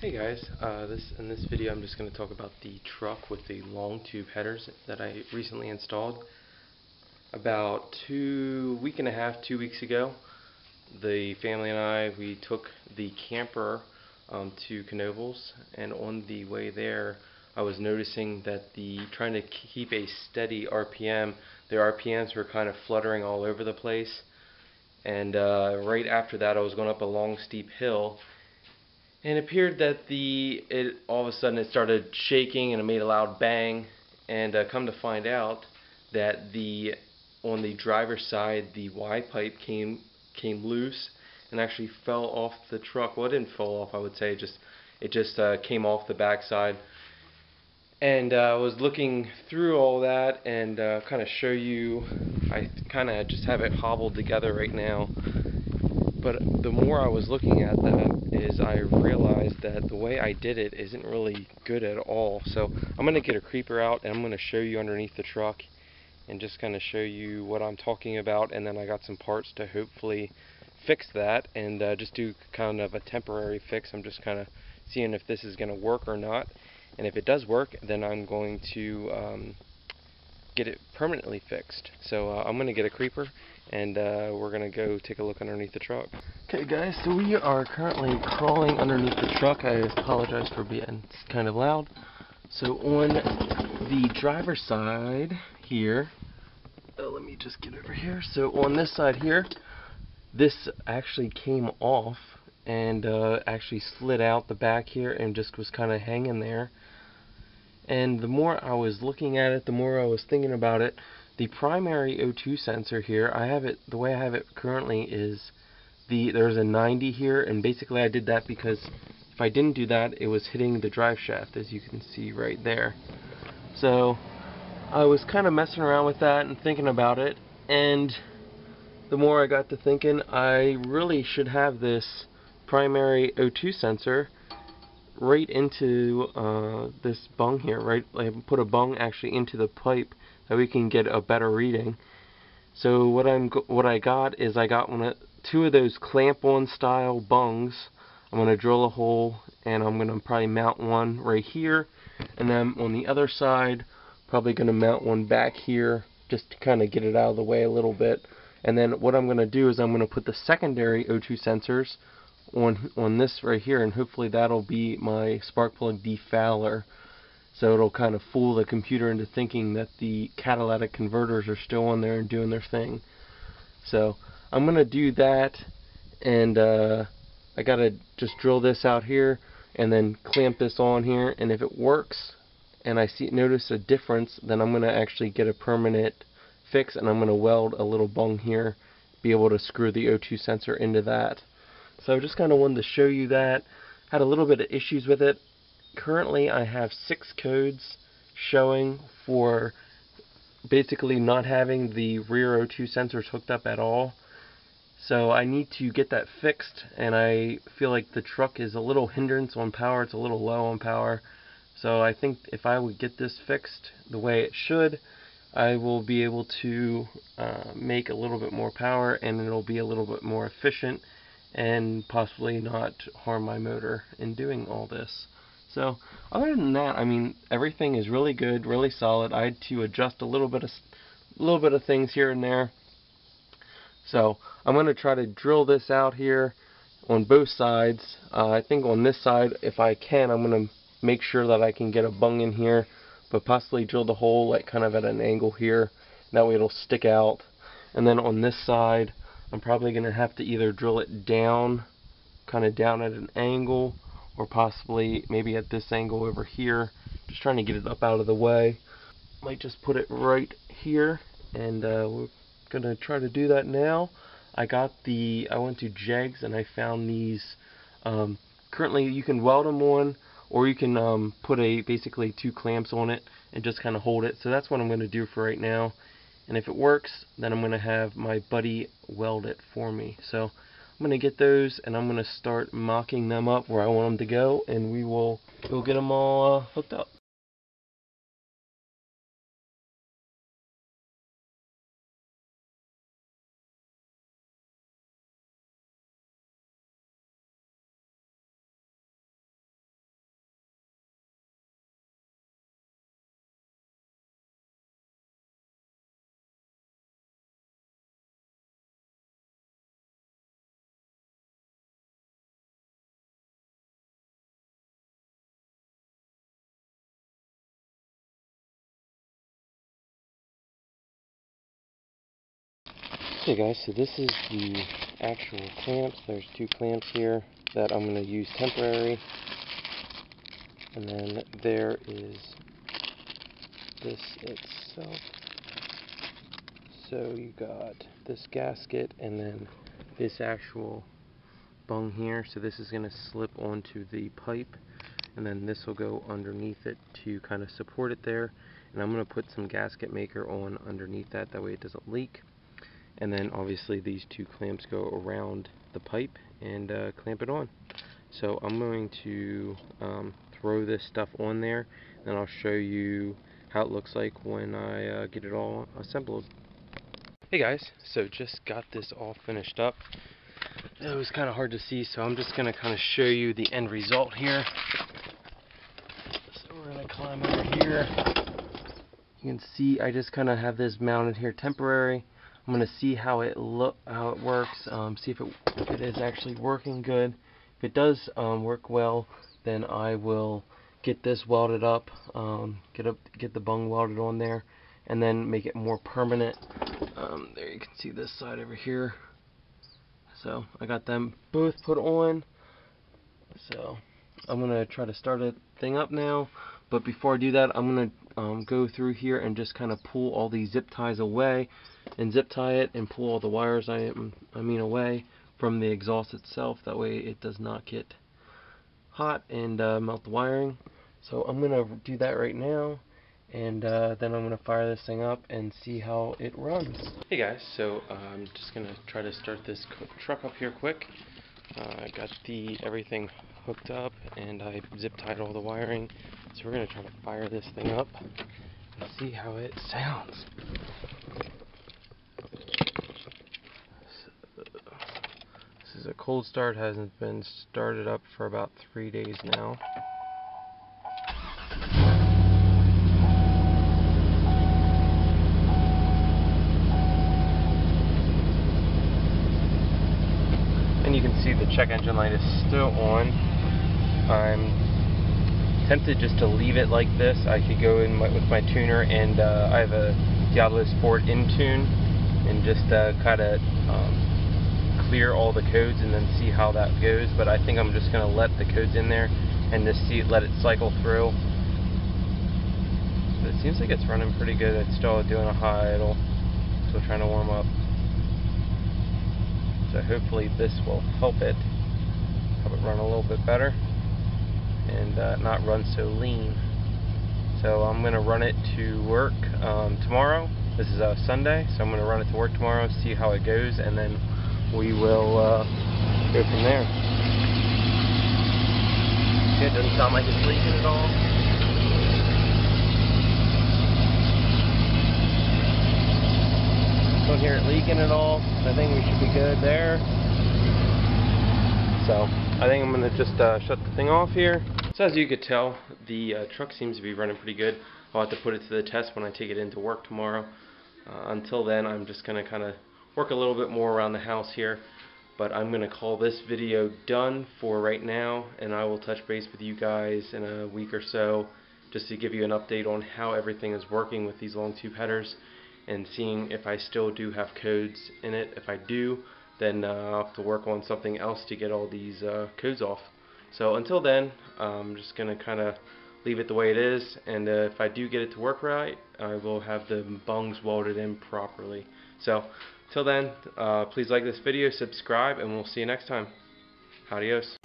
Hey guys, in this video I'm just going to talk about the truck with the long tube headers that I recently installed. About 2 weeks ago, the family and we took the camper to Knoebels, and on the way there I was noticing that trying to keep a steady RPM, the RPMs were kind of fluttering all over the place, and right after that I was going up a long steep hill. And it appeared that all of a sudden it started shaking and it made a loud bang. And come to find out that on the driver's side, the Y pipe came loose and actually fell off the truck. Well, it didn't fall off, I would say. It just came off the backside. And I was looking through all that and kind of show you. I kind of just have it hobbled together right now. But the more I was looking at that is I realized that the way I did it isn't really good at all. So I'm going to get a creeper out and I'm going to show you underneath the truck and just kind of show you what I'm talking about, and then I got some parts to hopefully fix that and just do kind of a temporary fix. I'm just kind of seeing if this is going to work or not, and if it does work then I'm going to get it permanently fixed. So I'm going to get a creeper and we're going to go take a look underneath the truck. Okay guys, so we are currently crawling underneath the truck. I apologize for being kind of loud. So on the driver's side here, let me just get over here. So on this side here, this actually came off and actually slid out the back here and just was kind of hanging there. And the more I was looking at it, the more I was thinking about it. The primary O2 sensor here, the way I have it currently is there's a 90 here, and basically I did that because if I didn't do that, it was hitting the drive shaft, as you can see right there. So I was kind of messing around with that and thinking about it, and the more I got to thinking, I really should have this primary O2 sensor right into this bung here, right? I put a bung actually into the pipe that we can get a better reading. So what I got is two of those clamp-on style bungs. I'm going to drill a hole and I'm going to probably mount one right here, and then on the other side probably going to mount one back here just to kind of get it out of the way a little bit. And then what I'm going to do is I'm going to put the secondary O2 sensors on this right here, and hopefully that'll be my spark plug defouler, so it'll kind of fool the computer into thinking that the catalytic converters are still on there and doing their thing. So I'm gonna do that, and I gotta just drill this out here and then clamp this on here, and if it works and I notice a difference, then I'm gonna actually get a permanent fix, and I'm gonna weld a little bung here, be able to screw the O2 sensor into that. So I just kind of wanted to show you that. Had a little bit of issues with it. Currently I have 6 codes showing for basically not having the rear O2 sensors hooked up at all. So I need to get that fixed, and I feel like the truck is a little hindrance on power. It's a little low on power. So I think if I would get this fixed the way it should, I will be able to make a little bit more power, and it'll be a little bit more efficient and possibly not harm my motor in doing all this. So other than that, I mean, everything is really good, really solid. I had to adjust a little bit of things here and there. So I'm going to try to drill this out here on both sides. I think on this side, if I can, I'm going to make sure that I can get a bung in here, but possibly drill the hole like kind of at an angle here. That way it'll stick out. And then on this side, I'm probably going to have to either drill it down, kind of down at an angle, or possibly maybe at this angle over here, just trying to get it up out of the way. Might just put it right here, and we're going to try to do that now. I went to Jegs and I found these, currently you can weld them on, or you can put basically 2 clamps on it and just kind of hold it. So that's what I'm going to do for right now. And if it works, then I'm going to have my buddy weld it for me. So I'm going to get those, and I'm going to start mocking them up where I want them to go, and we'll get them all hooked up. Hey guys, so this is the actual clamps. There's two clamps here that I'm going to use temporary. And then there is this itself. So you got this gasket and then this actual bung here. So this is going to slip onto the pipe, and then this will go underneath it to kind of support it there. And I'm going to put some gasket maker on underneath that, that way it doesn't leak. And then obviously these two clamps go around the pipe and clamp it on. So I'm going to throw this stuff on there, and I'll show you how it looks like when I get it all assembled. Hey guys, so just got this all finished up. It was kind of hard to see, so I'm just going to kind of show you the end result here. So we're going to climb over here. You can see I just kind of have this mounted here temporary. I'm going to see how it works, see if it is actually working good. If it does work well, then I will get this welded up, get the bung welded on there, and then make it more permanent. There you can see this side over here. So I got them both put on. So I'm going to try to start the thing up now. But before I do that, I'm going to go through here and just kind of pull all these zip ties away and zip tie it and pull all the wires away from the exhaust itself. That way it does not get hot and melt the wiring. So I'm going to do that right now, and then I'm going to fire this thing up and see how it runs. Hey guys, so I'm just going to try to start this truck up here quick. I got everything hooked up and I zip tied all the wiring. So we're going to try to fire this thing up and see how it sounds. This is a cold start, hasn't been started up for about 3 days now. And you can see the check engine light is still on. I'm tempted just to leave it like this. I could go in with my tuner, and I have a Diablo Sport in tune, and just kind of clear all the codes and then see how that goes. But I think I'm just going to let the codes in there and just let it cycle through. But it seems like it's running pretty good. It's still doing a high idle, still trying to warm up. So hopefully this will help it run a little bit better and not run so lean. So I'm going to run it to work tomorrow. This is Sunday, so I'm going to run it to work tomorrow, see how it goes, and then we will go from there. Okay, it doesn't sound like it's leaking at all. Don't hear it leaking at all. I think we should be good there. So I think I'm going to just shut the thing off here. So as you could tell, the truck seems to be running pretty good. I'll have to put it to the test when I take it into work tomorrow. Until then, I'm just going to kind of work a little bit more around the house here. But I'm going to call this video done for right now, and I will touch base with you guys in a week or so just to give you an update on how everything is working with these long tube headers and seeing if I still do have codes in it. If I do, then I'll have to work on something else to get all these codes off. So until then, I'm just going to kind of leave it the way it is, and if I do get it to work right, I will have the bungs welded in properly. So till then, please like this video, subscribe, and we'll see you next time. Adios.